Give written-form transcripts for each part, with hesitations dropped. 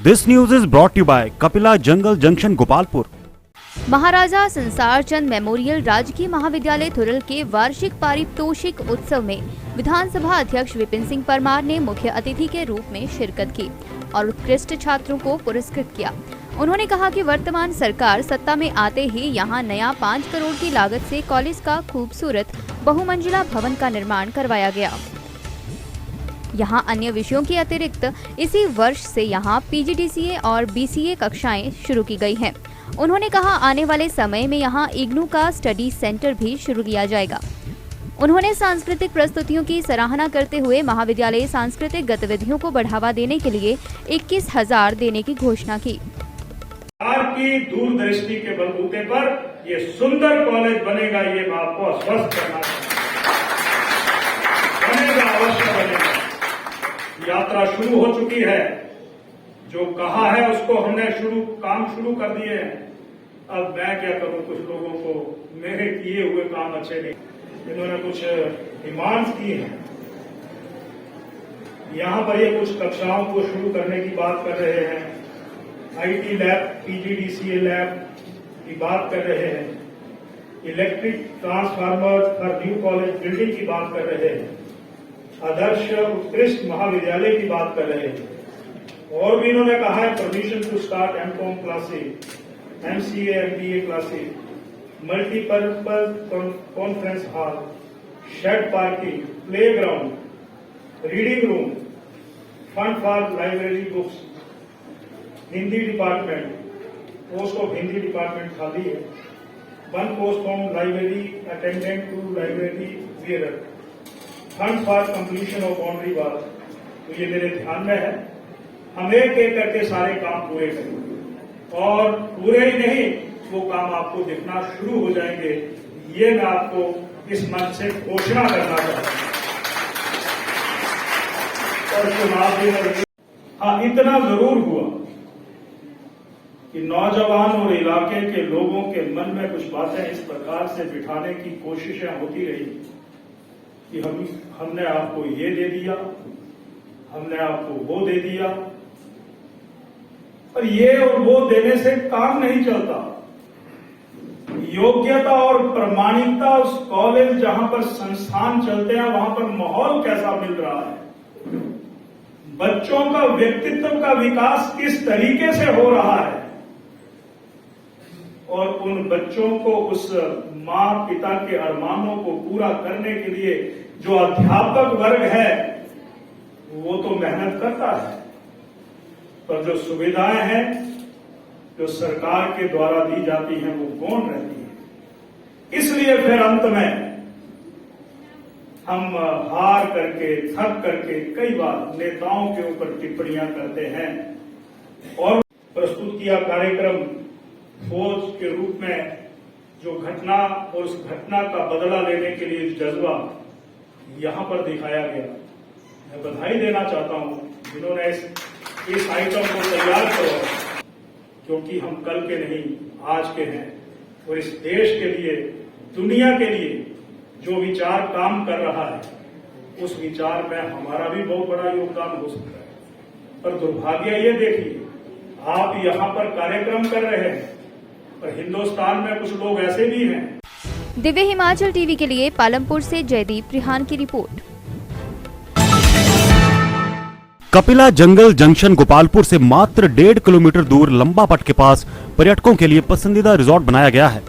This news is brought to you by Kapila Jungle Junction, Gopalpur. महाराजा संसार चंद memorial राजकीय महाविद्यालय थुरल के वार्षिक पारितोषिक उत्सव में विधानसभा अध्यक्ष विपिन सिंह परमार ने मुख्य अतिथि के रूप में शिरकत की और उत्कृष्ट छात्रों को पुरस्कृत किया। उन्होंने कहा कि वर्तमान सरकार सत्ता में आते ही यहां नया 5 करोड़ की लागत से कॉलेज का खूबसूरत बहुमंजिला भवन का निर्माण करवाया गया। यहां अन्य विषयों के अतिरिक्त इसी वर्ष से यहां PGDCA और BCA कक्षाएं शुरू की गई हैं। उन्होंने कहा आने वाले समय में यहां इग्नू का स्टडी सेंटर भी शुरू किया जाएगा। उन्होंने सांस्कृतिक प्रस्तुतियों की सराहना करते हुए महाविद्यालय सांस्कृतिक गतिविधियों को बढ़ावा देने के लिए 21,000 देने की घोषणा की। सरकार की दूरदृष्टि के बलबूते पर ये सुंदर कॉलेज बनेगा, ये मैं आपको आश्वस्त करना बनेगा, अवश्य बनेगा। यात्रा शुरू हो चुकी है, जो कहा है उसको हमने काम शुरू कर दिए हैं। अब मैं क्या करूं, कुछ लोगों को मेरे किए हुए काम अच्छे नहीं, इन्होंने कुछ डिमांड्स की हैं। यहां पर ये कुछ कक्षाओं को शुरू करने की बात कर रहे हैं, IT लैब, PGDCA लैब की बात कर रहे हैं, electric transformer for new college building की बात कर रहे हैं, आदर्श उत्कृष्ट महाविद्यालय की बात कर रहे हैं। और भी इन्होंने कहा है permission to start MCOM classes, MCA MBA classes, multipurpose conference hall, shed parking, playground, reading room, fund for library books, Hindi department, post of Hindi department खाली है, 1 post from library attendant to library bearer, fund for completion of boundary wall. तो ये मेरे ध्यान में है, हम एक एक करके सारे काम पूरे करेंगे और पूरे ही नहीं, वो काम आपको दिखना शुरू हो जाएंगे। ये मैं आपको इस मंच से घोषणा करना चाहता हूं। और चुनाव भी हाँ, इतना जरूर हुआ कि नौजवान और इलाके के लोगों के मन में कुछ बातें इस प्रकार से बिठाने की कोशिशें होती रही कि हमने आपको ये दे दिया, हमने आपको वो दे दिया, और ये और वो देने से काम नहीं चलता। योग्यता और प्रामाणिकता, उस कॉलेज जहां पर संस्थान चलते हैं वहां पर माहौल कैसा मिल रहा है, बच्चों का व्यक्तित्व का विकास किस तरीके से हो रहा है, और उन बच्चों को उस मां पिता के अरमानों को पूरा करने के लिए जो अध्यापक वर्ग है वो तो मेहनत करता है, पर जो सुविधाएं हैं जो सरकार के द्वारा दी जाती हैं वो गौण रहती है। इसलिए फिर अंत में हम हार करके, थक करके कई बार नेताओं के ऊपर टिप्पणियां करते हैं और प्रस्तुत किया कार्यक्रम फौज के रूप में जो घटना और उस घटना का बदला लेने के लिए जज्बा यहां पर दिखाया गया। मैं बधाई देना चाहता हूं जिन्होंने इस आइटम को तैयार किया, क्योंकि हम कल के नहीं आज के हैं और इस देश के लिए, दुनिया के लिए जो विचार काम कर रहा है उस विचार में हमारा भी बहुत बड़ा योगदान हो सकता है। पर दुर्भाग्य ये देखिए, आप यहां पर कार्यक्रम कर रहे हैं पर हिंदुस्तान में कुछ लोग ऐसे भी हैं। दिव्य हिमाचल टीवी के लिए पालमपुर से जयदीप रिहान की रिपोर्ट। कपिला जंगल जंक्शन गोपालपुर से मात्र 1.5 किलोमीटर दूर लंबापट के पास पर्यटकों के लिए पसंदीदा रिजॉर्ट बनाया गया है।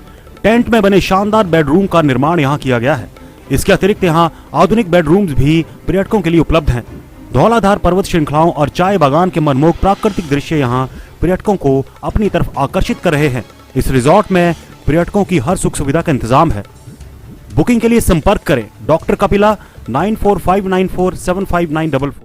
टेंट में बने शानदार बेडरूम का निर्माण यहाँ किया गया है। इसके अतिरिक्त यहाँ आधुनिक बेडरूम्स भी पर्यटकों के लिए उपलब्ध हैं। धौलाधार पर्वत श्रृंखलाओं और चाय बागान के मनमोहक प्राकृतिक दृश्य यहाँ पर्यटकों को अपनी तरफ आकर्षित कर रहे हैं। इस रिजॉर्ट में पर्यटकों की हर सुख सुविधा का इंतजाम है। बुकिंग के लिए संपर्क करें डॉक्टर कपिला 9459475944।